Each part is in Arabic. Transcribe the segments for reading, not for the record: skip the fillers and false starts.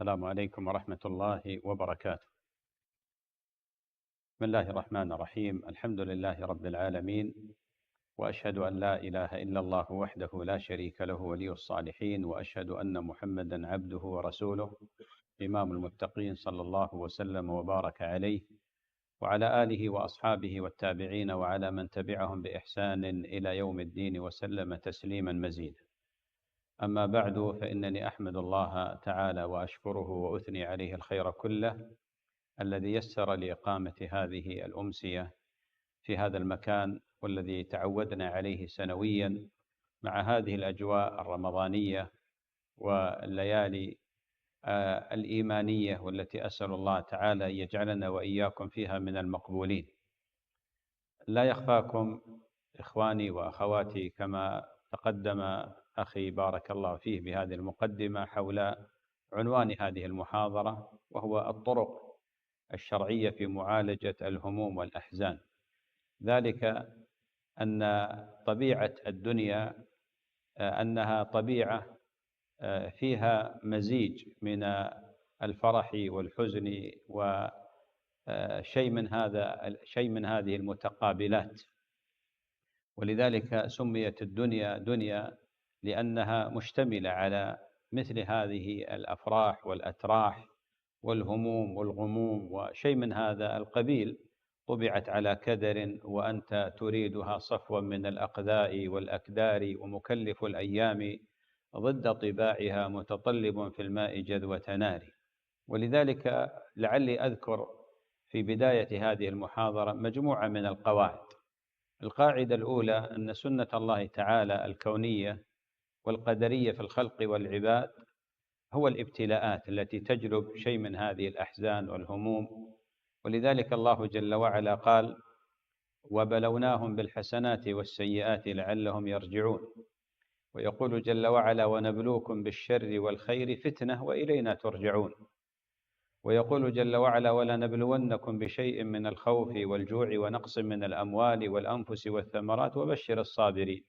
السلام عليكم ورحمة الله وبركاته. بسم الله الرحمن الرحيم، الحمد لله رب العالمين، وأشهد أن لا إله إلا الله وحده لا شريك له ولي الصالحين، وأشهد أن محمدا عبده ورسوله إمام المتقين، صلى الله وسلم وبارك عليه وعلى آله وأصحابه والتابعين وعلى من تبعهم بإحسان إلى يوم الدين وسلم تسليما مزيدا. أما بعد، فإنني أحمد الله تعالى وأشكره وأثني عليه الخير كله الذي يسر لإقامة هذه الأمسية في هذا المكان، والذي تعودنا عليه سنويا مع هذه الأجواء الرمضانية والليالي الإيمانية، والتي أسأل الله تعالى أن يجعلنا وإياكم فيها من المقبولين. لا يخفاكم إخواني وأخواتي، كما تقدم أخي بارك الله فيه بهذه المقدمة حول عنوان هذه المحاضرة، وهو الطرق الشرعية في معالجة الهموم والأحزان. ذلك أن طبيعة الدنيا أنها طبيعة فيها مزيج من الفرح والحزن، شيء من هذه المتقابلات. ولذلك سميت الدنيا دنيا، لأنها مشتملة على مثل هذه الأفراح والأتراح والهموم والغموم وشيء من هذا القبيل. طبعت على كدر وأنت تريدها صفوا من الأقذاء والأكدار، ومكلف الأيام ضد طباعها متطلب في الماء جذوة نار. ولذلك لعلي أذكر في بداية هذه المحاضرة مجموعة من القواعد. القاعدة الأولى أن سنة الله تعالى الكونية والقدرية في الخلق والعباد هو الابتلاءات التي تجلب شيء من هذه الأحزان والهموم. ولذلك الله جل وعلا قال: وبلوناهم بالحسنات والسيئات لعلهم يرجعون. ويقول جل وعلا: ونبلوكم بالشر والخير فتنة وإلينا ترجعون. ويقول جل وعلا: ولنبلونكم بشيء من الخوف والجوع ونقص من الأموال والأنفس والثمرات وبشر الصابرين.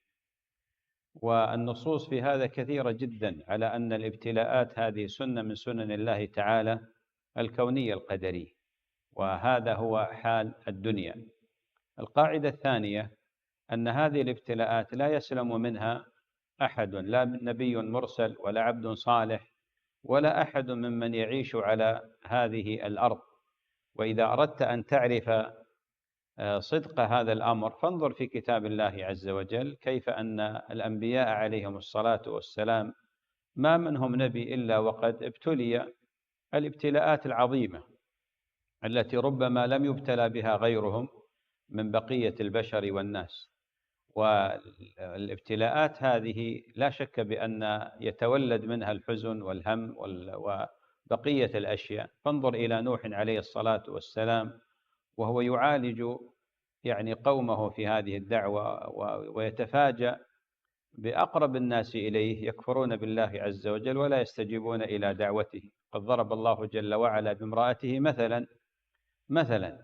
والنصوص في هذا كثيرة جدا على أن الابتلاءات هذه سنة من سنن الله تعالى الكونية القدرية، وهذا هو حال الدنيا. القاعدة الثانية أن هذه الابتلاءات لا يسلم منها أحد، لا نبي مرسل ولا عبد صالح ولا أحد ممن يعيش على هذه الأرض. وإذا أردت أن تعرف صدق هذا الأمر فانظر في كتاب الله عز وجل، كيف أن الأنبياء عليهم الصلاة والسلام ما منهم نبي إلا وقد ابتلي الابتلاءات العظيمة التي ربما لم يبتلى بها غيرهم من بقية البشر والناس. والابتلاءات هذه لا شك بأن يتولد منها الحزن والهم وبقية الأشياء. فانظر إلى نوح عليه الصلاة والسلام وهو يعالج قومه في هذه الدعوة، ويتفاجأ بأقرب الناس إليه يكفرون بالله عز وجل ولا يستجيبون إلى دعوته. قد ضرب الله جل وعلا بامرأته مثلا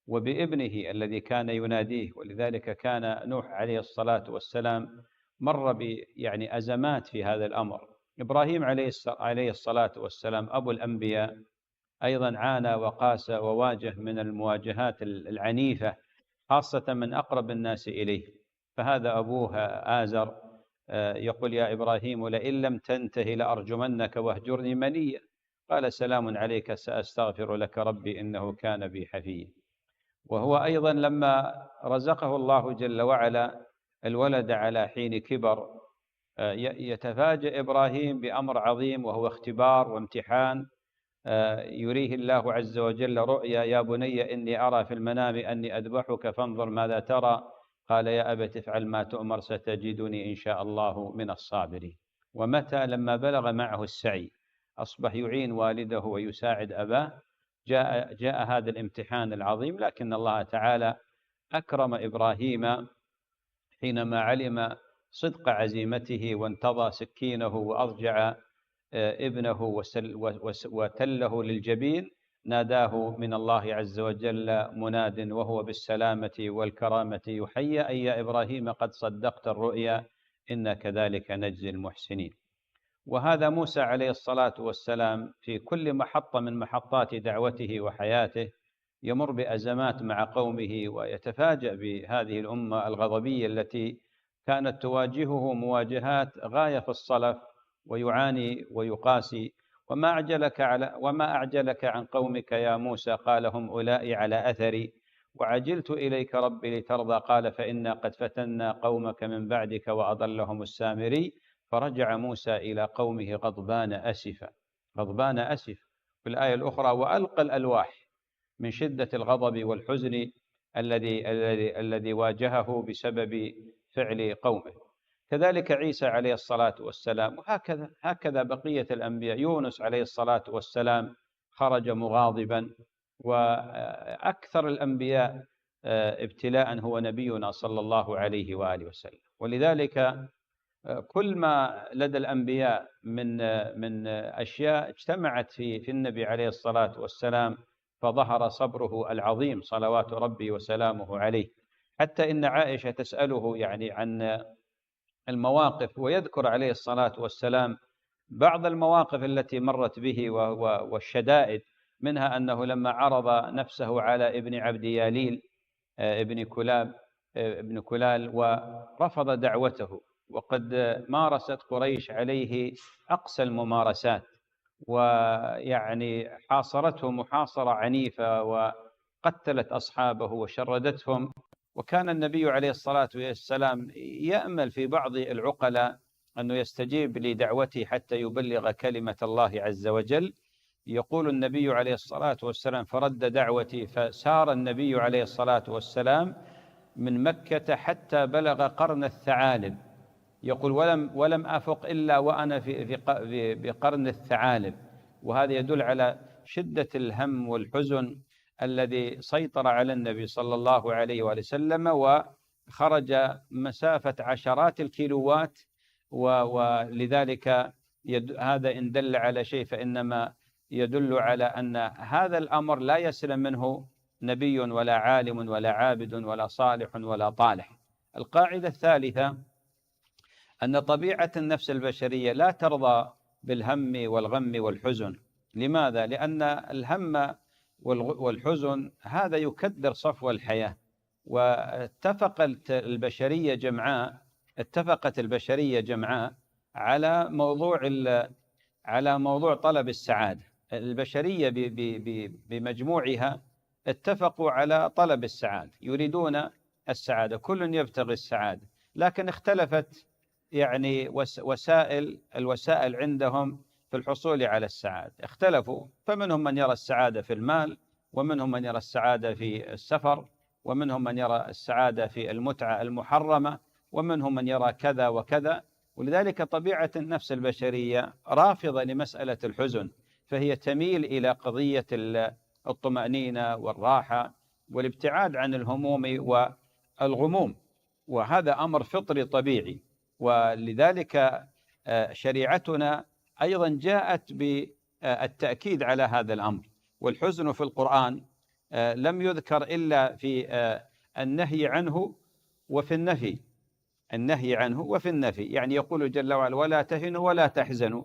وبابنه الذي كان يناديه. ولذلك كان نوح عليه الصلاة والسلام مر أزمات في هذا الأمر. إبراهيم عليه الصلاة والسلام أبو الأنبياء أيضا عانى وقاس وواجه من المواجهات العنيفة، خاصة من أقرب الناس إليه. فهذا أبوه آزر يقول: يا إبراهيم لئن لم تنته لأرجمنك واهجرني مليا. قال: سلام عليك سأستغفر لك ربي إنه كان بي حفيا. وهو أيضا لما رزقه الله جل وعلا الولد على حين كبر، يتفاجأ إبراهيم بأمر عظيم، وهو اختبار وامتحان. يريه الله عز وجل رؤيا: يا بني إني أرى في المنام أني أذبحك فانظر ماذا ترى. قال: يا أبت افعل ما تؤمر ستجدني إن شاء الله من الصابرين. ومتى لما بلغ معه السعي أصبح يعين والده ويساعد أباه، جاء هذا الامتحان العظيم. لكن الله تعالى أكرم إبراهيم حينما علم صدق عزيمته وانتضى سكينه وأضجع ابنه وتله للجبين. ناداه من الله عز وجل مناد وهو بالسلامة والكرامة يحيى: أي يا إبراهيم قد صدقت الرؤيا إنا كذلك نجزي المحسنين. وهذا موسى عليه الصلاة والسلام في كل محطة من محطات دعوته وحياته يمر بأزمات مع قومه، ويتفاجأ بهذه الأمة الغضبية التي كانت تواجهه مواجهات غاية في الصلف، ويعاني ويقاسي. وما أعجلك عن قومك يا موسى؟ قال هم أولئك على أثري وعجلت إليك ربي لترضى. قال فإنا قد فتنا قومك من بعدك وأضلهم السامري. فرجع موسى إلى قومه غضبان أسفا. غضبان أسف في الآية الأخرى، وألقى الألواح من شدة الغضب والحزن الذي واجهه بسبب فعل قومه. كذلك عيسى عليه الصلاة والسلام، هكذا بقية الأنبياء. يونس عليه الصلاة والسلام خرج مغاضبا. وأكثر الأنبياء ابتلاء هو نبينا صلى الله عليه وآله وسلم. ولذلك كل ما لدى الأنبياء من أشياء اجتمعت في النبي عليه الصلاة والسلام، فظهر صبره العظيم صلوات ربي وسلامه عليه. حتى إن عائشة تسأله يعني عن المواقف، ويذكر عليه الصلاة والسلام بعض المواقف التي مرت به والشدائد. منها أنه لما عرض نفسه على ابن عبد ياليل ابن كلال ورفض دعوته، وقد مارست قريش عليه أقسى الممارسات، ويعني حاصرته محاصرة عنيفة وقتلت أصحابه وشردتهم. وكان النبي عليه الصلاة والسلام يأمل في بعض العقلاء أنه يستجيب لدعوته حتى يبلغ كلمة الله عز وجل. يقول النبي عليه الصلاة والسلام فرد دعوتي، فسار النبي عليه الصلاة والسلام من مكة حتى بلغ قرن الثعالب. يقول ولم أفق إلا وأنا بقرن الثعالب. وهذا يدل على شدة الهم والحزن الذي سيطر على النبي صلى الله عليه وآله وسلم، وخرج مسافة عشرات الكيلوات. ولذلك هذا إن دل على شيء فإنما يدل على أن هذا الأمر لا يسلم منه نبي ولا عالم ولا عابد ولا صالح ولا طالح. القاعدة الثالثة أن طبيعة النفس البشرية لا ترضى بالهم والغم والحزن. لماذا؟ لأن الهم والحزن هذا يكدر صفو الحياة. واتفقت البشرية جمعاء على موضوع طلب السعادة. البشرية بمجموعها اتفقوا على طلب السعادة، يريدون السعادة، كل يبتغي السعادة، لكن اختلفت يعني الوسائل عندهم في الحصول على السعادة. اختلفوا، فمنهم من يرى السعادة في المال، ومنهم من يرى السعادة في السفر، ومنهم من يرى السعادة في المتعة المحرمة، ومنهم من يرى كذا وكذا. ولذلك طبيعة النفس البشرية رافضة لمسألة الحزن، فهي تميل إلى قضية الطمأنينة والراحة والابتعاد عن الهموم والغموم، وهذا أمر فطري طبيعي. ولذلك شريعتنا أيضا جاءت بالتأكيد على هذا الأمر. والحزن في القرآن لم يذكر إلا في النهي عنه وفي النفي. يعني يقول جل وعلا ولا تهنوا ولا تحزنوا،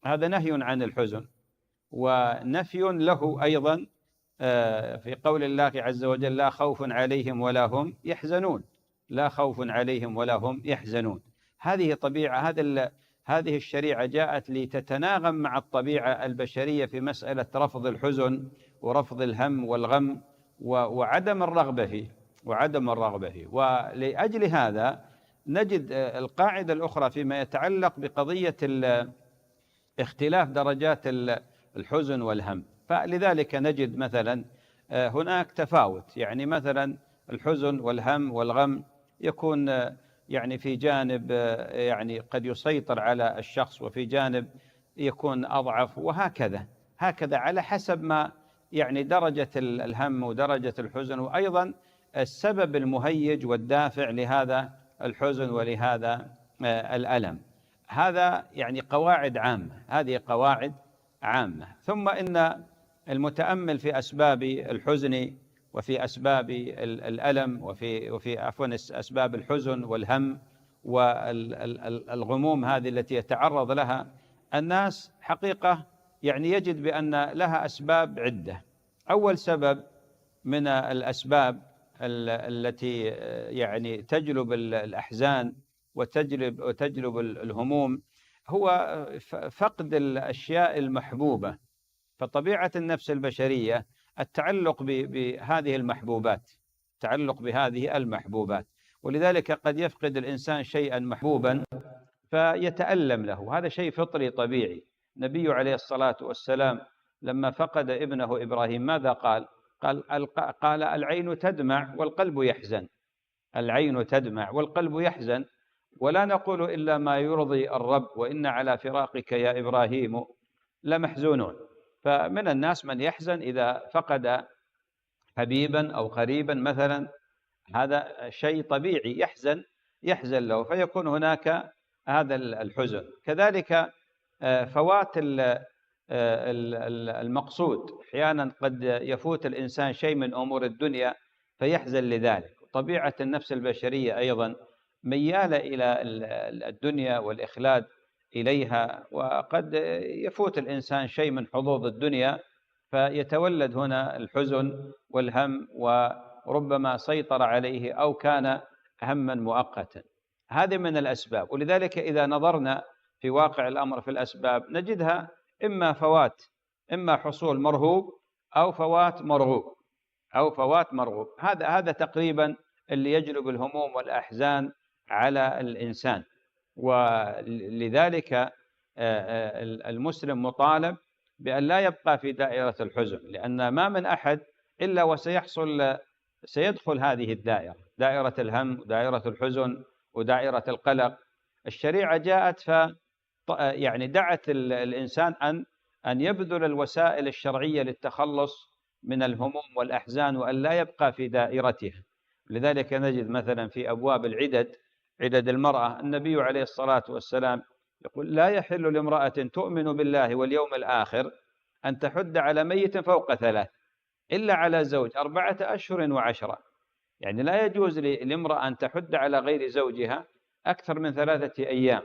هذا نهي عن الحزن، ونفي له أيضا في قول الله عز وجل لا خوف عليهم ولا هم يحزنون. لا خوف عليهم ولا هم يحزنون. هذه طبيعة، هذه الشريعة جاءت لتتناغم مع الطبيعة البشرية في مسألة رفض الحزن ورفض الهم والغم وعدم الرغبة فيه. ولأجل هذا نجد القاعدة الأخرى فيما يتعلق بقضية اختلاف درجات الحزن والهم. فلذلك نجد مثلا هناك تفاوت، يعني مثلا الحزن والهم والغم يكون يعني في جانب يعني قد يسيطر على الشخص، وفي جانب يكون أضعف، وهكذا على حسب ما يعني درجة الهم ودرجة الحزن، وأيضا السبب المهيج والدافع لهذا الحزن ولهذا الألم. هذا يعني قواعد عامة، هذه قواعد عامة. ثم إن المتأمل في أسباب الحزن وفي أسباب الألم وفي أسباب الحزن والهم والغموم هذه التي يتعرض لها الناس حقيقة يعني يجد بأن لها أسباب عدة. أول سبب من الأسباب التي يعني تجلب الأحزان وتجلب الهموم هو فقد الأشياء المحبوبة. فطبيعة النفس البشرية التعلق بهذه المحبوبات، التعلق بهذه المحبوبات، ولذلك قد يفقد الإنسان شيئا محبوبا فيتألم له. هذا شيء فطري طبيعي. النبي عليه الصلاة والسلام لما فقد ابنه إبراهيم ماذا قال؟ قال العين تدمع والقلب يحزن. العين تدمع والقلب يحزن، ولا نقول إلا ما يرضي الرب، وإن على فراقك يا إبراهيم لمحزونون. فمن الناس من يحزن إذا فقد حبيبا أو قريبا مثلا، هذا شيء طبيعي، يحزن له، فيكون هناك هذا الحزن. كذلك فوات المقصود، أحيانا قد يفوت الإنسان شيء من أمور الدنيا فيحزن لذلك. طبيعة النفس البشرية أيضا ميالة إلى الدنيا والإخلاد إليها، وقد يفوت الإنسان شيء من حظوظ الدنيا فيتولد هنا الحزن والهم، وربما سيطر عليه أو كان هما مؤقتا. هذه من الأسباب. ولذلك إذا نظرنا في واقع الأمر في الأسباب نجدها إما حصول مرهوب أو فوات مرغوب. هذا تقريبا اللي يجلب الهموم والأحزان على الإنسان. ولذلك المسلم مطالب بأن لا يبقى في دائرة الحزن، لأن ما من أحد إلا سيدخل هذه الدائرة، دائرة الهم ودائرة الحزن ودائرة القلق. الشريعة جاءت يعني دعت الإنسان أن يبذل الوسائل الشرعية للتخلص من الهموم والأحزان وأن لا يبقى في دائرتها. لذلك نجد مثلا في أبواب عدد المرأة النبي عليه الصلاة والسلام يقول لا يحل لامرأة تؤمن بالله واليوم الآخر أن تحد على ميت فوق 3 إلا على زوج 4 أشهر و10. يعني لا يجوز لامرأة أن تحد على غير زوجها أكثر من 3 أيام،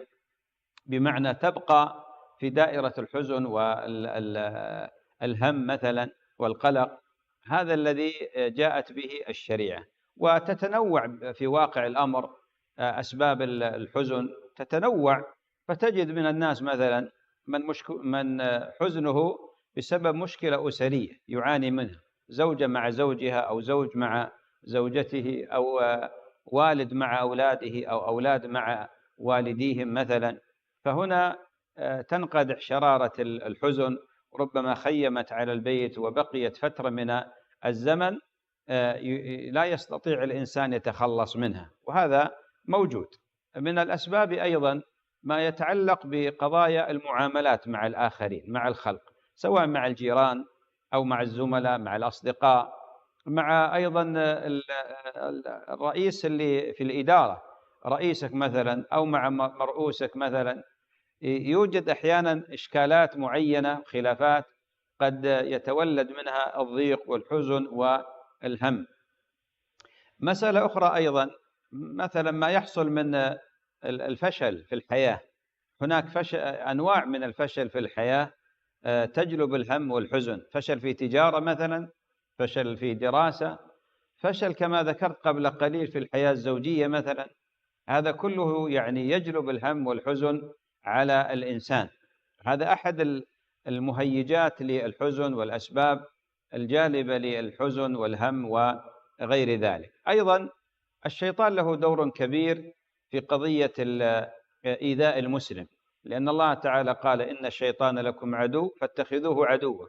بمعنى تبقى في دائرة الحزن والهم مثلا والقلق. هذا الذي جاءت به الشريعة. وتتنوع في واقع الأمر أسباب الحزن تتنوع، فتجد من الناس مثلا من حزنه بسبب مشكلة أسرية يعاني منها، زوجة مع زوجها أو زوج مع زوجته أو والد مع أولاده أو أولاد مع والديهم مثلا. فهنا تنقدح شرارة الحزن، ربما خيمت على البيت وبقيت فترة من الزمن لا يستطيع الإنسان يتخلص منها، وهذا موجود. من الأسباب أيضا ما يتعلق بقضايا المعاملات مع الآخرين، مع الخلق، سواء مع الجيران أو مع الزملاء، مع الأصدقاء، مع أيضا الرئيس اللي في الإدارة، رئيسك مثلا، أو مع مرؤوسك مثلا. يوجد أحيانا إشكالات معينة، خلافات قد يتولد منها الضيق والحزن والهم. مسألة أخرى أيضا مثلا ما يحصل من الفشل في الحياة. هناك أنواع من الفشل في الحياة تجلب الهم والحزن. فشل في تجارة مثلا، فشل في دراسة، فشل كما ذكرت قبل قليل في الحياة الزوجية مثلا. هذا كله يعني يجلب الهم والحزن على الإنسان. هذا أحد المهيجات للحزن والأسباب الجالبة للحزن والهم وغير ذلك. أيضا الشيطان له دور كبير في قضية إيذاء المسلم، لأن الله تعالى قال إن الشيطان لكم عدو فاتخذوه عدوا.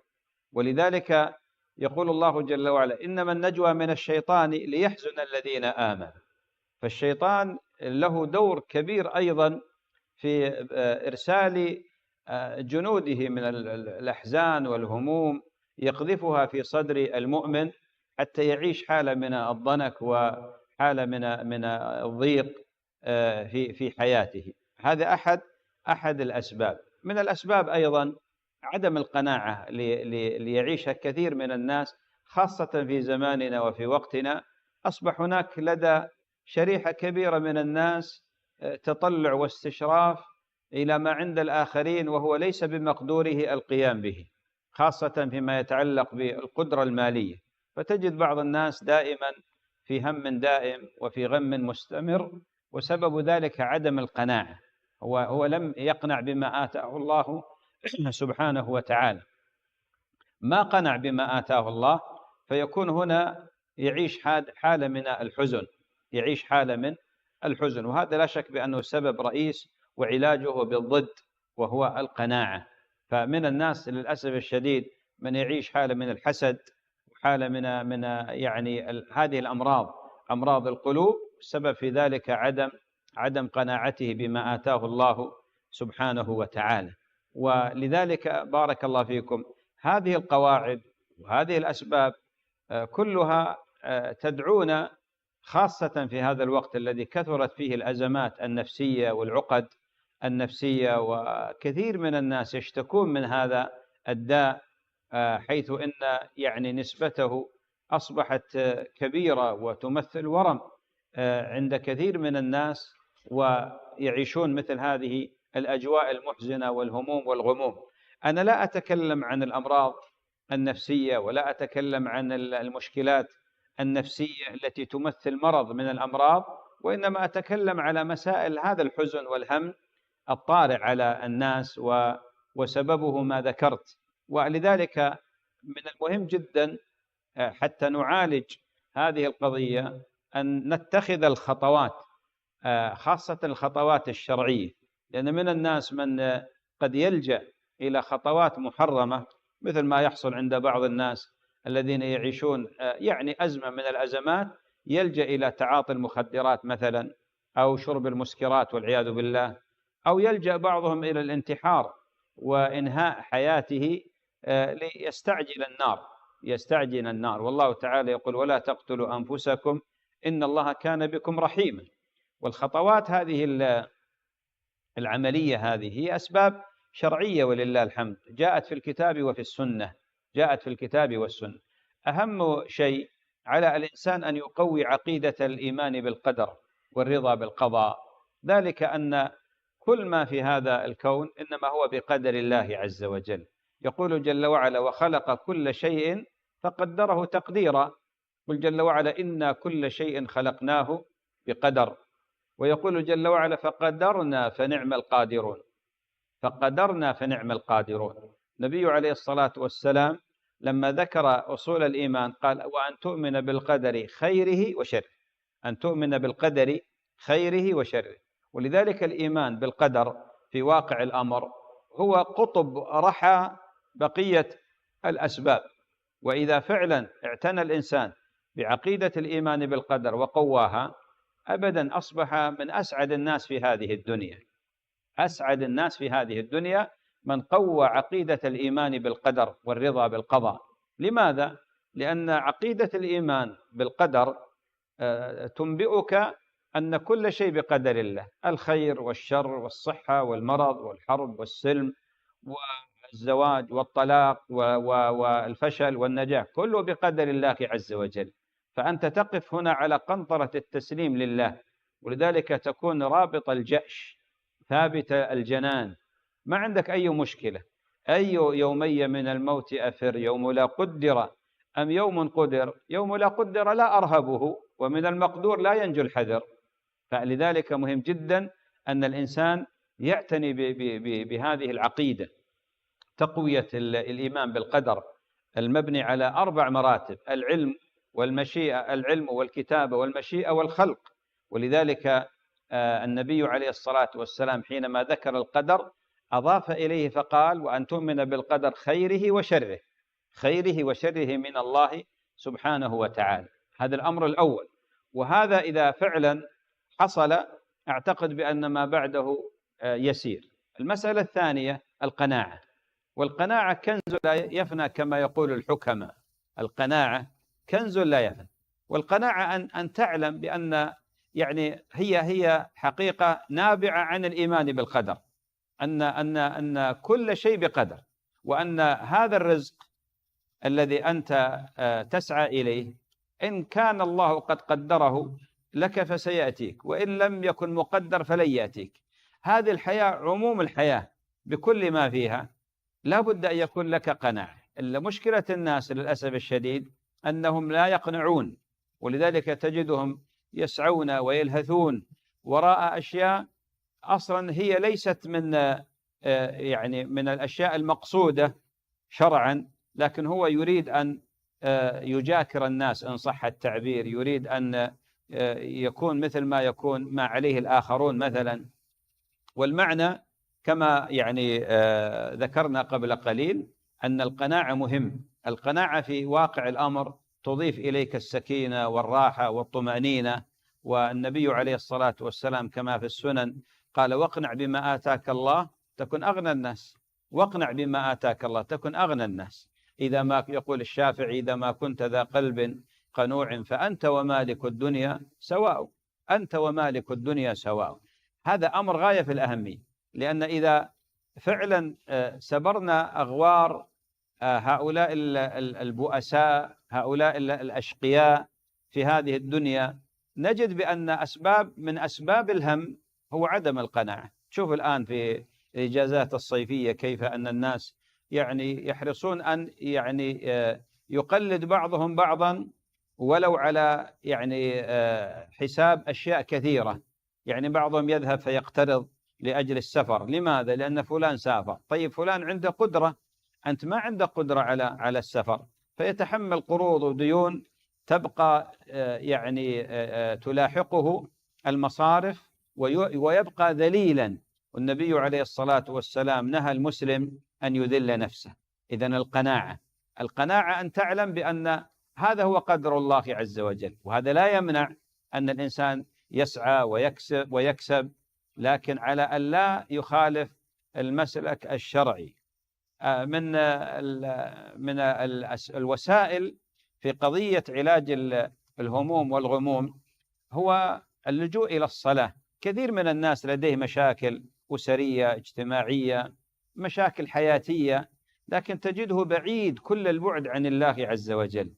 ولذلك يقول الله جل وعلا إنما النجوى من الشيطان ليحزن الذين آمنوا. فالشيطان له دور كبير أيضا في إرسال جنوده من الأحزان والهموم، يقذفها في صدر المؤمن حتى يعيش حالة من الضنك وحالة من الضيق في حياته. هذا أحد الأسباب. من الأسباب أيضا عدم القناعة ليعيشها كثير من الناس، خاصة في زماننا وفي وقتنا. أصبح هناك لدى شريحة كبيرة من الناس تطلع واستشراف إلى ما عند الآخرين وهو ليس بمقدوره القيام به، خاصة فيما يتعلق بالقدرة المالية. فتجد بعض الناس دائما في هم دائم وفي غم مستمر، وسبب ذلك عدم القناعة. هو لم يقنع بما آتاه الله سبحانه وتعالى، ما قنع بما آتاه الله، فيكون هنا يعيش حالة من الحزن، يعيش حالة من الحزن. وهذا لا شك بأنه سبب رئيس، وعلاجه بالضد وهو القناعة. فمن الناس للأسف الشديد من يعيش حالة من الحسد، وحالة من يعني هذه الأمراض، أمراض القلوب، السبب في ذلك عدم قناعته بما آتاه الله سبحانه وتعالى. ولذلك بارك الله فيكم، هذه القواعد وهذه الأسباب كلها تدعونا، خاصة في هذا الوقت الذي كثرت فيه الأزمات النفسية والعقد النفسية، وكثير من الناس يشتكون من هذا الداء، حيث إن يعني نسبته أصبحت كبيرة وتمثل ورم عند كثير من الناس، ويعيشون مثل هذه الأجواء المحزنة والهموم والغموم. أنا لا أتكلم عن الأمراض النفسية، ولا أتكلم عن المشكلات النفسية التي تمثل مرض من الأمراض، وإنما أتكلم على مسائل هذا الحزن والهم الطارئ على الناس، وسببه ما ذكرت. ولذلك من المهم جدا حتى نعالج هذه القضية أن نتخذ الخطوات، خاصة الخطوات الشرعية، لأن من الناس من قد يلجأ إلى خطوات محرمة، مثل ما يحصل عند بعض الناس الذين يعيشون يعني أزمة من الأزمات، يلجأ إلى تعاطي المخدرات مثلا، أو شرب المسكرات والعياذ بالله، أو يلجأ بعضهم إلى الانتحار وإنهاء حياته يستعجل النار. والله تعالى يقول: ولا تقتلوا أنفسكم إن الله كان بكم رحيما. والخطوات هذه العملية هذه هي أسباب شرعية ولله الحمد، جاءت في الكتاب وفي السنة، جاءت في الكتاب والسنة. أهم شيء على الإنسان أن يقوي عقيدة الإيمان بالقدر والرضا بالقضاء، ذلك أن كل ما في هذا الكون إنما هو بقدر الله عز وجل. يقول جل وعلا: وخلق كل شيء فقدره تقديرا. قل جل وعلا: إنا كل شيء خلقناه بقدر. ويقول جل وعلا: فقدرنا فنعم القادرون. فقدرنا فنعم القادرون. النبي عليه الصلاة والسلام لما ذكر أصول الإيمان قال: وأن تؤمن بالقدر خيره وشره. أن تؤمن بالقدر خيره وشره. ولذلك الإيمان بالقدر في واقع الأمر هو قطب رحى بقية الأسباب. وإذا فعلا اعتنى الإنسان بعقيدة الإيمان بالقدر وقواها، أبدا أصبح من أسعد الناس في هذه الدنيا. أسعد الناس في هذه الدنيا من قوى عقيدة الإيمان بالقدر والرضا بالقضاء. لماذا؟ لأن عقيدة الإيمان بالقدر تنبئك أن كل شيء بقدر الله، الخير والشر والصحة والمرض والحرب والسلم والزواج والطلاق والفشل والنجاح، كله بقدر الله عز وجل. فأنت تقف هنا على قنطرة التسليم لله، ولذلك تكون رابط الجأش، ثابت الجنان، ما عندك أي مشكلة. أي يومي من الموت أفر، يوم لا قدر أم يوم قدر، يوم لا قدر لا أرهبه، ومن المقدور لا ينجو الحذر. فلذلك مهم جدا أن الإنسان يعتني بهذه العقيدة، تقوية الإيمان بالقدر المبني على 4 مراتب: العلم والمشيئة، العلم والكتابة والمشيئة والخلق. ولذلك النبي عليه الصلاة والسلام حينما ذكر القدر أضاف إليه فقال: وأن تؤمن بالقدر خيره وشره، خيره وشره من الله سبحانه وتعالى. هذا الأمر الأول، وهذا إذا فعلا حصل أعتقد بأن ما بعده يسير. المسألة الثانية القناعة، والقناعة كنز لا يفنى كما يقول الحكماء. القناعة كنز لا يفنى. والقناعة أن تعلم بأن يعني هي حقيقة نابعة عن الإيمان بالقدر، أن كل شيء بقدر، وأن هذا الرزق الذي أنت تسعى إليه إن كان الله قد قدره لك فسيأتيك، وإن لم يكن مقدر فلن يأتيك. هذه الحياة عموم الحياة بكل ما فيها، لا بد أن يكون لك قناعة. مشكلة الناس للأسف الشديد أنهم لا يقنعون، ولذلك تجدهم يسعون ويلهثون وراء أشياء أصلا هي ليست من يعني من الأشياء المقصودة شرعا، لكن هو يريد أن يجاكر الناس إن صح التعبير، يريد أن يكون مثل ما يكون ما عليه الآخرون مثلا. والمعنى كما يعني ذكرنا قبل قليل أن القناعة مهم. القناعة في واقع الأمر تضيف إليك السكينة والراحة والطمأنينة. والنبي عليه الصلاة والسلام كما في السنن قال: واقنع بما آتاك الله تكن أغنى الناس. واقنع بما آتاك الله تكن أغنى الناس. إذا ما يقول الشافعي: إذا ما كنت ذا قلب قنوع فأنت ومالك الدنيا سواء. أنت ومالك الدنيا سواء. هذا أمر غاية في الأهمية، لأن إذا فعلا سبرنا أغوار هؤلاء البؤساء، هؤلاء الأشقياء في هذه الدنيا، نجد بأن من أسباب الهم هو عدم القناعة. شوف الآن في الإجازات الصيفية كيف أن الناس يعني يحرصون أن يعني يقلد بعضهم بعضا ولو على يعني حساب أشياء كثيرة. يعني بعضهم يذهب فيقترض لأجل السفر. لماذا؟ لأن فلان سافر. طيب فلان عنده قدرة، أنت ما عندك قدرة على السفر، فيتحمل قروض وديون تبقى يعني تلاحقه المصارف ويبقى ذليلا. والنبي عليه الصلاة والسلام نهى المسلم أن يذل نفسه. إذن القناعة أن تعلم بأن هذا هو قدر الله عز وجل، وهذا لا يمنع أن الإنسان يسعى ويكسب، لكن على أن لا يخالف المسلك الشرعي. من الوسائل في قضية علاج الهموم والغموم هو اللجوء إلى الصلاة. كثير من الناس لديه مشاكل أسرية، اجتماعية، مشاكل حياتية، لكن تجده بعيد كل البعد عن الله عز وجل.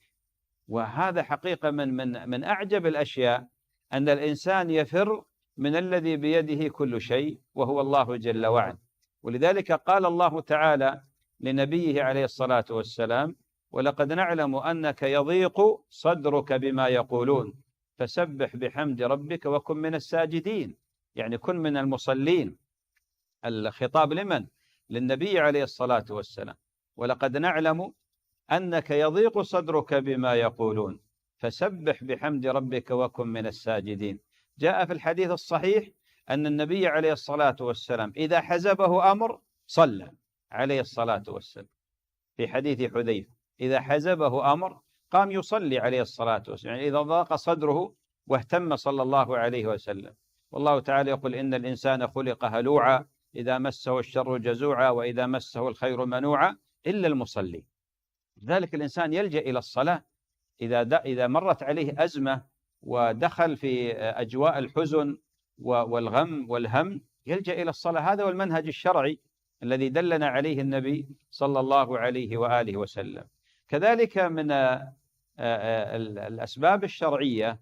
وهذا حقيقة من أعجب الأشياء، أن الإنسان يفر من الذي بيده كل شيء وهو الله جل وعلا. ولذلك قال الله تعالى لنبيه عليه الصلاة والسلام: ولقد نعلم أنك يضيق صدرك بما يقولون فسبح بحمد ربك وكن من الساجدين. يعني كن من المصلين. الخطاب لمن؟ للنبي عليه الصلاة والسلام. ولقد نعلم أنك يضيق صدرك بما يقولون فسبح بحمد ربك وكن من الساجدين. جاء في الحديث الصحيح أن النبي عليه الصلاة والسلام إذا حزبه أمر صلى عليه الصلاة والسلام. في حديث حذيفة إذا حزبه أمر قام يصلي عليه الصلاة والسلام، يعني إذا ضاق صدره واهتم صلى الله عليه وسلم. والله تعالى يقول: إن الإنسان خلق هلوعا إذا مسه الشر جزوعا وإذا مسه الخير منوعا إلا المصلي. لذلك الإنسان يلجأ إلى الصلاة إذا مرت عليه أزمة ودخل في أجواء الحزن والغم والهم، يلجأ إلى الصلاة. هذا هو المنهج الشرعي الذي دلنا عليه النبي صلى الله عليه وآله وسلم. كذلك من الأسباب الشرعية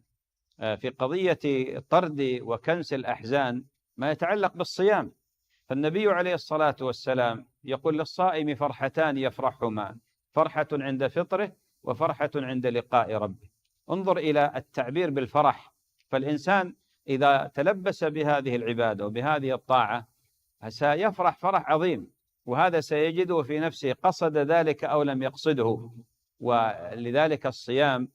في قضية طرد وكنس الأحزان ما يتعلق بالصيام. فالنبي عليه الصلاة والسلام يقول: للصائم فرحتان يفرحهما، فرحة عند فطره وفرحة عند لقاء ربه. انظر إلى التعبير بالفرح. فالإنسان إذا تلبس بهذه العبادة وبهذه الطاعة سيفرح فرح عظيم، وهذا سيجده في نفسه قصد ذلك أو لم يقصده. ولذلك الصيام،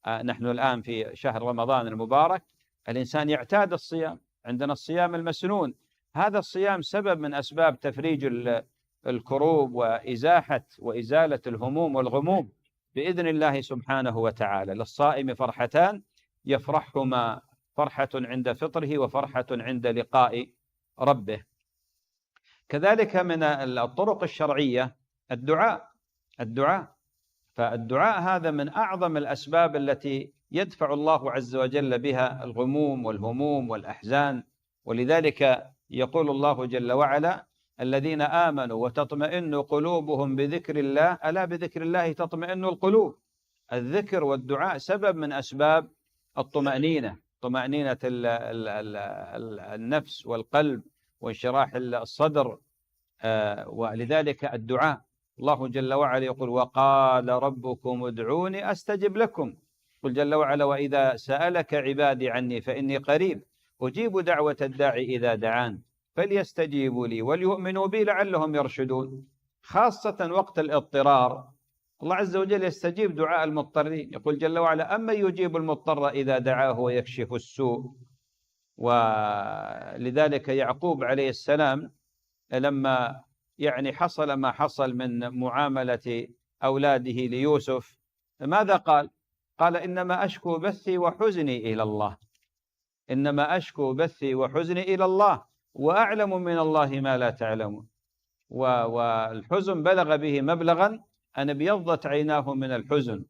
نحن الآن في شهر رمضان المبارك، الإنسان يعتاد الصيام. عندنا الصيام المسنون، هذا الصيام سبب من أسباب تفريج الكروب وإزالة الهموم والغموم بإذن الله سبحانه وتعالى. للصائم فرحتان يفرحهما، فرحة عند فطره وفرحة عند لقاء ربه. كذلك من الطرق الشرعية الدعاء. فالدعاء هذا من أعظم الأسباب التي يدفع الله عز وجل بها الغموم والهموم والأحزان. ولذلك يقول الله جل وعلا: الذين آمنوا وتطمئن قلوبهم بذكر الله ألا بذكر الله تطمئن القلوب. الذكر والدعاء سبب من أسباب الطمأنينة، طمأنينة النفس والقلب وانشراح الصدر. ولذلك الدعاء، الله جل وعلا يقول: وقال ربكم ادعوني أستجب لكم. قل جل وعلا: وإذا سألك عبادي عني فإني قريب أجيب دعوة الداعي إذا دعان فليستجيبوا لي وليؤمنوا بي لعلهم يرشدون. خاصة وقت الاضطرار الله عز وجل يستجيب دعاء المضطرين. يقول جل وعلا: أما يجيب المضطر إذا دعاه ويكشف السوء. ولذلك يعقوب عليه السلام لما حصل ما حصل من معاملة أولاده ليوسف، ماذا قال؟ قال: إنما أشكو بثي وحزني إلى الله، إنما أشكو بثي وحزني إلى الله وأعلم من الله ما لا تعلمون. والحزن بلغ به مبلغا أن ابيضت عيناه من الحزن،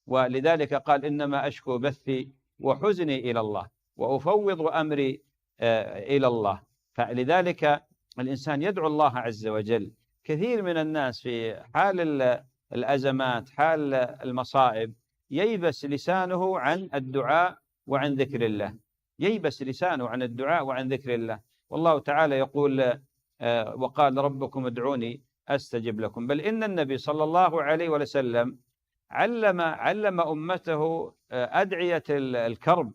ولذلك قال: إنما أشكو بثي وحزني إلى الله وأفوض أمري إلى الله. فلذلك الإنسان يدعو الله عز وجل. كثير من الناس في حال الأزمات، حال المصائب، ييبس لسانه عن الدعاء وعن ذكر الله، ييبس لسانه عن الدعاء وعن ذكر الله. والله تعالى يقول: وقال ربكم ادعوني أستجب لكم. بل إن النبي صلى الله عليه وسلم علم أمته أدعية الكرب،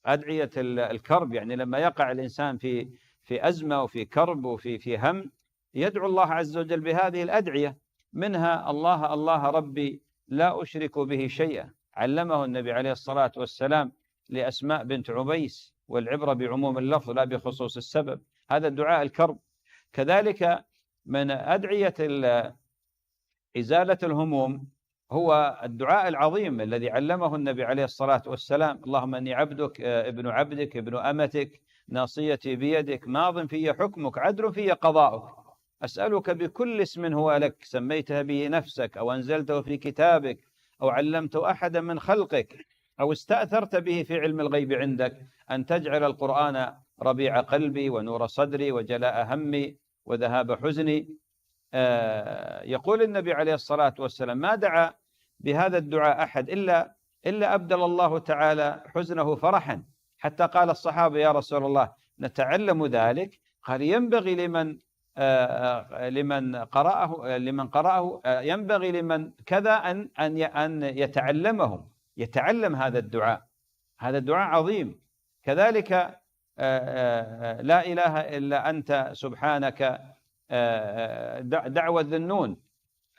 أدعية الكرب. يعني لما يقع الإنسان في أزمة وفي كرب وفي هم، يدعو الله عز وجل بهذه الأدعية، منها: الله الله ربي لا أشرك به شيئا. علمه النبي عليه الصلاة والسلام لأسماء بنت عبيس، والعبرة بعموم اللفظ لا بخصوص السبب. هذا الدعاء الكرب. كذلك من أدعية إزالة الهموم هو الدعاء العظيم الذي علمه النبي عليه الصلاة والسلام: اللهم إني عبدك ابن عبدك ابن أمتك ناصيتي بيدك ماض في حكمك عدل في قضاؤك أسألك بكل اسم هو لك سميتها به نفسك أو أنزلته في كتابك أو علمته أحدا من خلقك أو استأثرت به في علم الغيب عندك أن تجعل القرآن ربيع قلبي ونور صدري وجلاء همي وذهاب حزني. يقول النبي عليه الصلاة والسلام: ما دعا بهذا الدعاء أحد إلا أبدل الله تعالى حزنه فرحا. حتى قال الصحابة: يا رسول الله نتعلم ذلك؟ قال: ينبغي لمن قرأه ينبغي لمن كذا أن يتعلم هذا الدعاء. هذا الدعاء عظيم. كذلك لا إله إلا أنت سبحانك، دعوة ذنون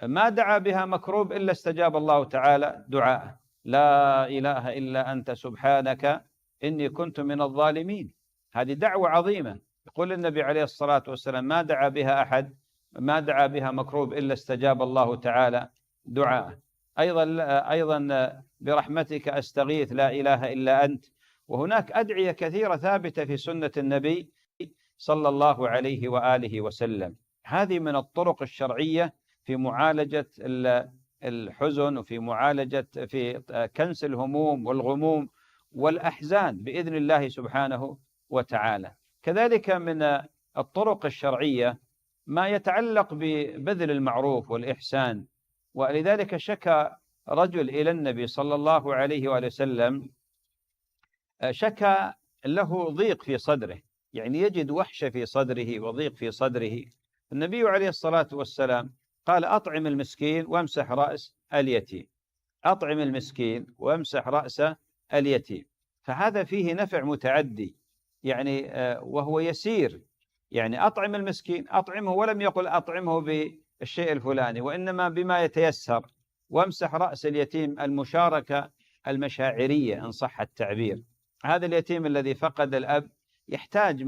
ما دعا بها مكروب إلا استجاب الله تعالى دعاءه. لا إله إلا أنت سبحانك إني كنت من الظالمين. هذه دعوة عظيمة. يقول النبي عليه الصلاة والسلام: ما دعا بها أحد، ما دعا بها مكروب إلا استجاب الله تعالى دعاءه. أيضا برحمتك أستغيث لا إله إلا أنت. وهناك أدعية كثيرة ثابتة في سنة النبي صلى الله عليه وآله وسلم. هذه من الطرق الشرعية في معالجة الحزن وفي معالجة في كنس الهموم والغموم والأحزان بإذن الله سبحانه وتعالى. كذلك من الطرق الشرعية ما يتعلق ببذل المعروف والإحسان. ولذلك شكى رجل إلى النبي صلى الله عليه وسلم، شكى له ضيق في صدره، يعني يجد وحشة في صدره وضيق في صدره. النبي عليه الصلاة والسلام قال: أطعم المسكين وامسح رأس اليتيم، أطعم المسكين وامسح رأس اليتيم. فهذا فيه نفع متعدي، يعني وهو يسير. يعني أطعم المسكين، أطعمه، ولم يقل أطعمه بالشيء الفلاني، وإنما بما يتيسر. وامسح رأس اليتيم، المشاركة المشاعرية إن صح التعبير. هذا اليتيم الذي فقد الأب يحتاج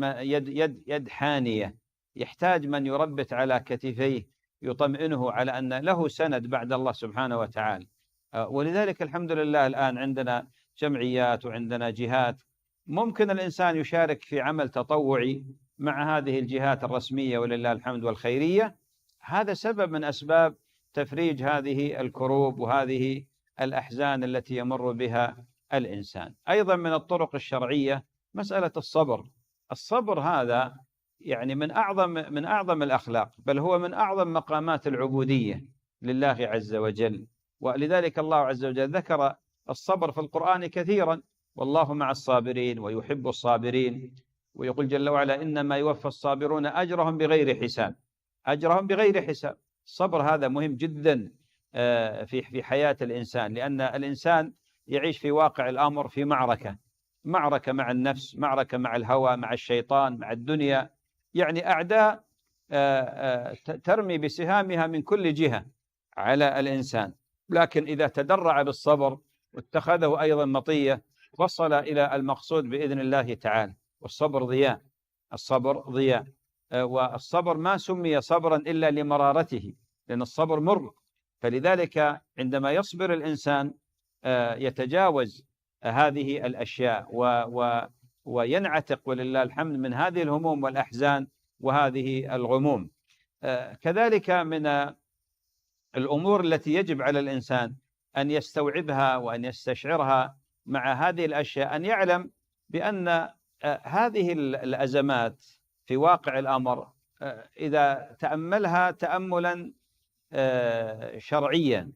يد حانية، يحتاج من يربت على كتفيه يطمئنه على أن له سند بعد الله سبحانه وتعالى. ولذلك الحمد لله الآن عندنا جمعيات وعندنا جهات ممكن الإنسان يشارك في عمل تطوعي مع هذه الجهات الرسمية ولله الحمد والخيرية. هذا سبب من أسباب تفريج هذه الكروب وهذه الأحزان التي يمر بها الإنسان. أيضا من الطرق الشرعية مسألة الصبر. الصبر هذا يعني من أعظم الأخلاق، بل هو من أعظم مقامات العبودية لله عز وجل. ولذلك الله عز وجل ذكر الصبر في القرآن كثيرا: والله مع الصابرين ويحب الصابرين. ويقول جل وعلا إنما يوفى الصابرون أجرهم بغير حساب. أجرهم بغير حساب. الصبر هذا مهم جدا في حياة الإنسان، لأن الإنسان يعيش في واقع الأمر في معركة مع النفس، معركة مع الهوى، مع الشيطان، مع الدنيا. يعني أعداء ترمي بسهامها من كل جهة على الإنسان، لكن إذا تدرع بالصبر واتخذه أيضا مطية وصل إلى المقصود بإذن الله تعالى. والصبر ضياء، الصبر ضياء. والصبر ما سمي صبرا إلا لمرارته، لأن الصبر مر. فلذلك عندما يصبر الإنسان يتجاوز هذه الأشياء وينعتق ولله الحمد من هذه الهموم والأحزان وهذه الغموم. كذلك من الأمور التي يجب على الإنسان أن يستوعبها وأن يستشعرها مع هذه الأشياء، أن يعلم بأن هذه الأزمات في واقع الأمر إذا تأملها تأملا شرعيا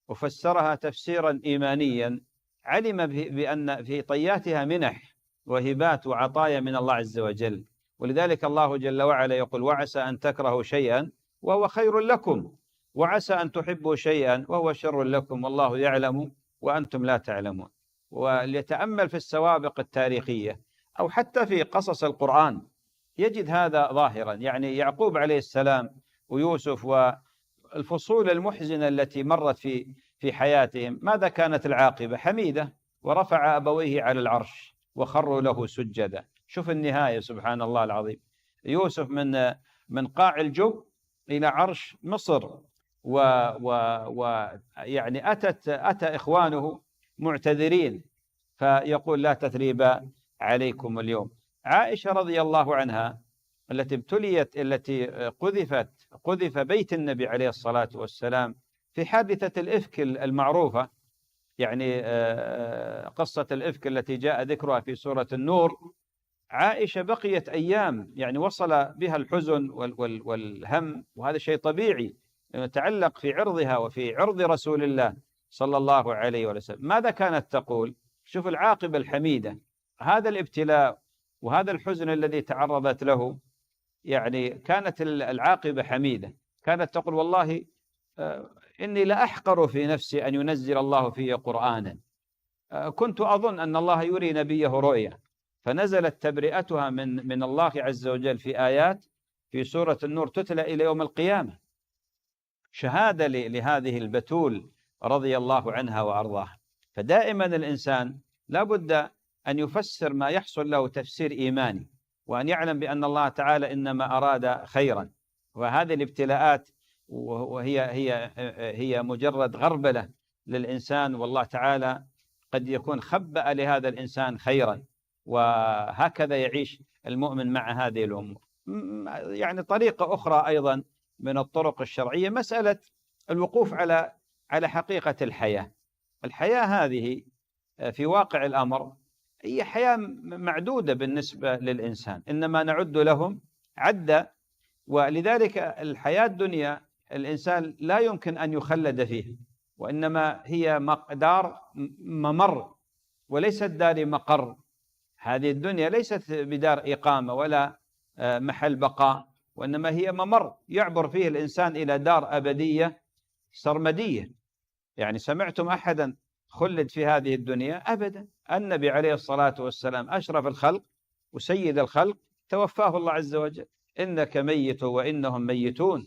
وفسرها تفسيرا إيمانيا، علم بأن في طياتها منح وهبات وعطايا من الله عز وجل. ولذلك الله جل وعلا يقول وعسى أن تكرهوا شيئا وهو خير لكم، وعسى أن تحبوا شيئا وهو شر لكم، والله يعلم وأنتم لا تعلمون. وليتأمل في السوابق التاريخية أو حتى في قصص القرآن يجد هذا ظاهرا. يعني يعقوب عليه السلام ويوسف والفصول المحزنة التي مرت في حياتهم، ماذا كانت العاقبة؟ حميدة، ورفع أبويه على العرش وخروا له سجدا. شوف النهاية، سبحان الله العظيم. يوسف من قاع الجب إلى عرش مصر، ويعني أتى إخوانه معتذرين فيقول لا تثريب عليكم اليوم. عائشة رضي الله عنها التي ابتليت، التي قذف بيت النبي عليه الصلاة والسلام في حادثة الإفك المعروفة، يعني قصة الإفك التي جاء ذكرها في سورة النور. عائشة بقيت أيام يعني وصل بها الحزن والهم، وهذا شيء طبيعي يتعلق في عرضها وفي عرض رسول الله صلى الله عليه وسلم. ماذا كانت تقول؟ شوف العاقبة الحميدة، هذا الابتلاء وهذا الحزن الذي تعرضت له، يعني كانت العاقبة حميدة. كانت تقول والله إني لأحقر في نفسي أن ينزل الله في قرآنا، كنت أظن أن الله يري نبيه رؤيا، فنزلت تبرئتها من الله عز وجل في آيات في سورة النور تتلى إلى يوم القيامة، شهادة لهذه البتول رضي الله عنها وأرضاها. فدائما الإنسان لا بد أن يفسر ما يحصل له تفسير إيماني، وأن يعلم بأن الله تعالى إنما أراد خيرا. وهذه الابتلاءات هي مجرد غربلة للإنسان، والله تعالى قد يكون خبأ لهذا الإنسان خيرا، وهكذا يعيش المؤمن مع هذه الأمور. يعني طريقة أخرى أيضا من الطرق الشرعية مسألة الوقوف على حقيقة الحياة. الحياة هذه في واقع الأمر هي حياة معدودة بالنسبة للإنسان، إنما نعد لهم عدا. ولذلك الحياة الدنيا الإنسان لا يمكن أن يخلد فيه، وإنما هي دار ممر وليست دار مقر. هذه الدنيا ليست بدار إقامة ولا محل بقاء، وإنما هي ممر يعبر فيه الإنسان إلى دار أبدية سرمدية. يعني سمعتم أحدا خلد في هذه الدنيا؟ أبدا. النبي عليه الصلاة والسلام أشرف الخلق وسيد الخلق توفاه الله عز وجل، إنك ميت وإنهم ميتون.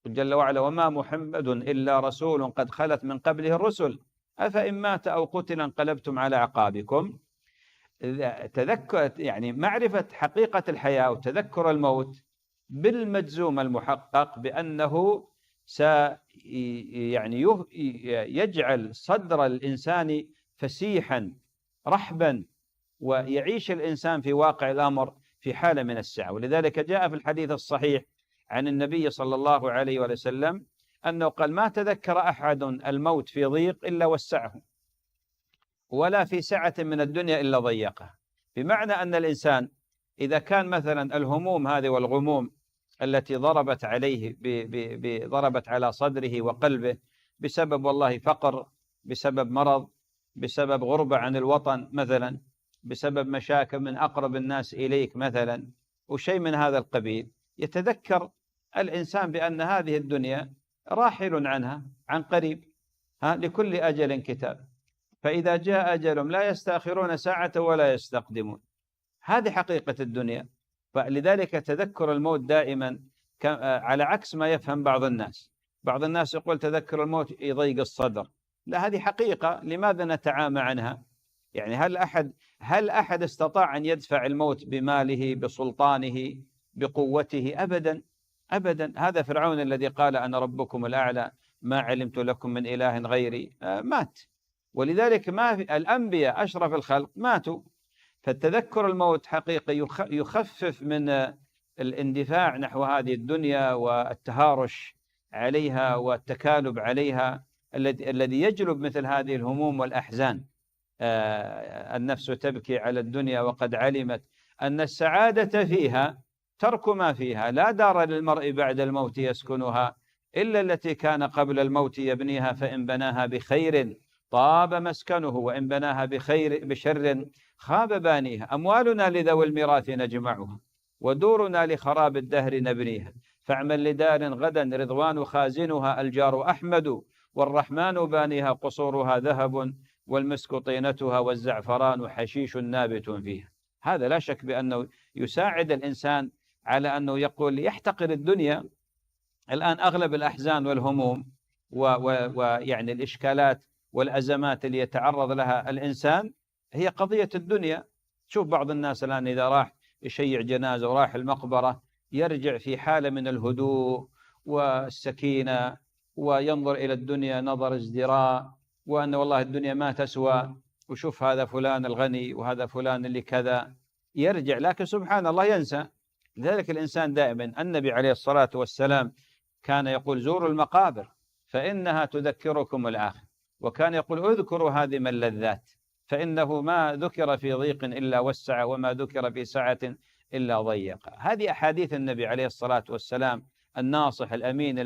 جل وعلا وما محمد إلا رسول قد خلت من قبله الرسل أفإن مات أو قتل انقلبتم على أعقابكم. تذكر يعني معرفة حقيقة الحياة وتذكر الموت بالمجزوم المحقق بأنه يعني يجعل صدر الإنسان فسيحا رحبا، ويعيش الإنسان في واقع الأمر في حالة من السعة. ولذلك جاء في الحديث الصحيح عن النبي صلى الله عليه وسلم أنه قال ما تذكر أحد الموت في ضيق إلا وسعه، ولا في سعة من الدنيا إلا ضيقها. بمعنى أن الإنسان إذا كان مثلا الهموم هذه والغموم التي ضربت عليه ضربت على صدره وقلبه بسبب والله فقر، بسبب مرض، بسبب غربة عن الوطن مثلا، بسبب مشاكل من أقرب الناس إليك مثلا وشيء من هذا القبيل، يتذكر الإنسان بأن هذه الدنيا راحل عنها عن قريب، لكل أجل كتاب، فإذا جاء أجلهم لا يستأخرون ساعة ولا يستقدمون. هذه حقيقة الدنيا. فلذلك تذكر الموت دائما على عكس ما يفهم بعض الناس. بعض الناس يقول تذكر الموت يضيق الصدر، لا، هذه حقيقة. لماذا نتعامى عنها؟ يعني هل أحد استطاع أن يدفع الموت بماله بسلطانه بقوته؟ أبدا أبدا. هذا فرعون الذي قال أنا ربكم الأعلى ما علمت لكم من إله غيري، مات. ولذلك ما في الأنبياء أشرف الخلق ماتوا. فالتذكر الموت حقيقة يخفف من الاندفاع نحو هذه الدنيا والتهارش عليها والتكالب عليها الذي يجلب مثل هذه الهموم والأحزان. النفس تبكي على الدنيا وقد علمت أن السعادة فيها ترك ما فيها، لا دار للمرء بعد الموت يسكنها إلا التي كان قبل الموت يبنيها، فإن بناها بخير طاب مسكنه وإن بناها بشر خاب بانيها. أموالنا لذوي الميراث نجمعها ودورنا لخراب الدهر نبنيها، فاعمل لدار غدا رضوان خازنها الجار أحمد والرحمن بانيها قصورها ذهب والمسك طينتها والزعفران حشيش نابت فيها. هذا لا شك بأنه يساعد الإنسان على أنه يقول يحتقر الدنيا. الآن أغلب الأحزان والهموم ويعني الإشكالات والأزمات اللي يتعرض لها الإنسان هي قضية الدنيا. شوف بعض الناس الآن إذا راح يشيع جنازة وراح المقبرة يرجع في حالة من الهدوء والسكينة وينظر إلى الدنيا نظر ازدراء، وأن والله الدنيا ما تسوى، وشوف هذا فلان الغني وهذا فلان اللي كذا، يرجع. لكن سبحان الله ينسى. لذلك الإنسان دائما، النبي عليه الصلاة والسلام كان يقول زوروا المقابر فإنها تذكركم الآخرة، وكان يقول اذكروا هذه اللذات فإنه ما ذكر في ضيق إلا وسع وما ذكر في سعة إلا ضيق. هذه أحاديث النبي عليه الصلاة والسلام الناصح الأمين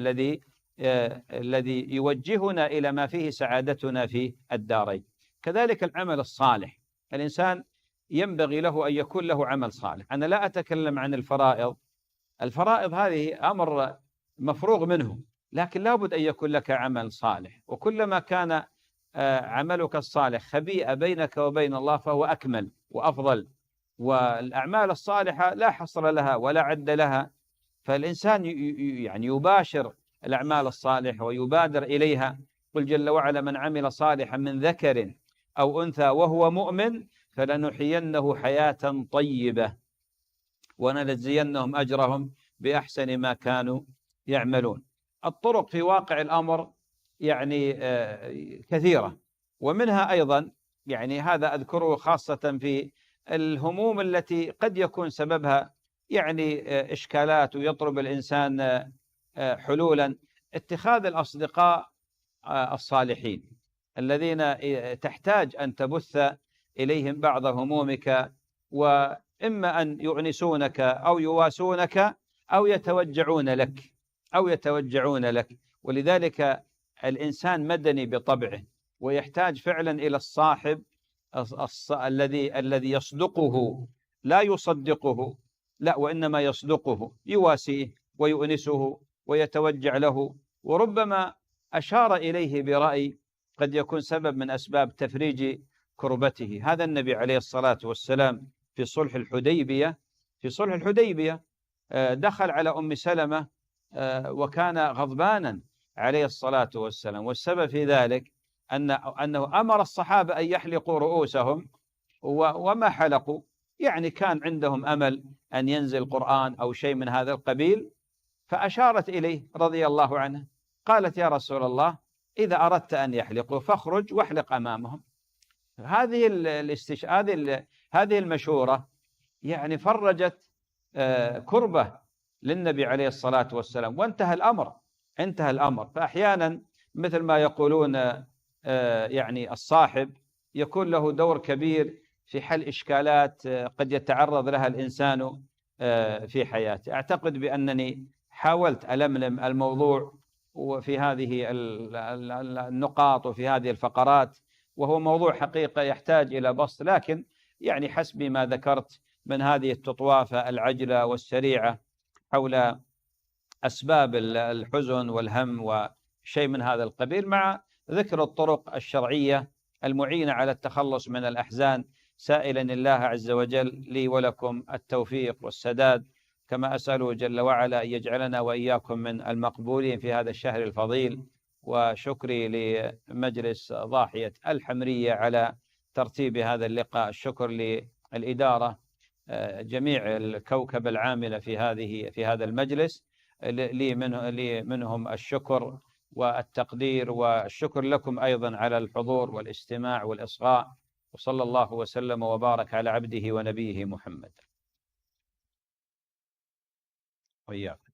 الذي يوجهنا إلى ما فيه سعادتنا في الدارين. كذلك العمل الصالح، الإنسان ينبغي له أن يكون له عمل صالح. أنا لا أتكلم عن الفرائض، الفرائض هذه أمر مفروغ منه، لكن لابد أن يكون لك عمل صالح. وكلما كان عملك الصالح خبيئة بينك وبين الله فهو أكمل وأفضل. والأعمال الصالحة لا حصر لها ولا عد لها، فالإنسان يعني يباشر الأعمال الصالحة ويبادر إليها. قل جل وعلا من عمل صالحا من ذكر أو أنثى وهو مؤمن فلنحيينه حياة طيبة ونجزينهم أجرهم بأحسن ما كانوا يعملون. الطرق في واقع الأمر يعني كثيرة، ومنها أيضا يعني هذا أذكره خاصة في الهموم التي قد يكون سببها يعني إشكالات ويطلب الإنسان حلولا. اتخاذ الأصدقاء الصالحين الذين تحتاج أن تبث إليهم بعض همومك، وإما أن يؤنسونك أو يواسونك أو يتوجعون لك. ولذلك الإنسان مدني بطبعه، ويحتاج فعلا إلى الصاحب الذي يصدقه، لا يصدقه، لا، وإنما يصدقه، يواسيه ويؤنسه ويتوجع له، وربما أشار إليه برأي قد يكون سبب من أسباب تفريج كربته. هذا النبي عليه الصلاة والسلام في صلح الحديبية دخل على أم سلمة وكان غضبانا عليه الصلاة والسلام، والسبب في ذلك أنه أمر الصحابة أن يحلقوا رؤوسهم وما حلقوا، يعني كان عندهم أمل أن ينزل قرآن أو شيء من هذا القبيل. فأشارت إليه رضي الله عنه، قالت يا رسول الله إذا أردت أن يحلقوا فاخرج واحلق أمامهم. هذه المشورة يعني فرجت كربة للنبي عليه الصلاة والسلام، وانتهى الأمر. فأحيانا مثل ما يقولون يعني الصاحب يكون له دور كبير في حل إشكالات قد يتعرض لها الإنسان في حياته. أعتقد بأنني حاولت ألملم الموضوع وفي هذه النقاط وفي هذه الفقرات، وهو موضوع حقيقة يحتاج إلى بسط، لكن يعني حسب ما ذكرت من هذه التطوافة العجلة والسريعة حول أسباب الحزن والهم وشيء من هذا القبيل، مع ذكر الطرق الشرعية المعينة على التخلص من الأحزان، سائلا الله عز وجل لي ولكم التوفيق والسداد، كما أسأله جل وعلا أن يجعلنا وإياكم من المقبولين في هذا الشهر الفضيل. وشكري لمجلس ضاحية الحمرية على ترتيب هذا اللقاء، الشكر للإدارة، جميع الكوكب العاملة في هذا المجلس، لي منهم الشكر والتقدير، والشكر لكم أيضا على الحضور والاستماع والإصغاء. وصلى الله وسلم وبارك على عبده ونبيه محمد. وإياكم.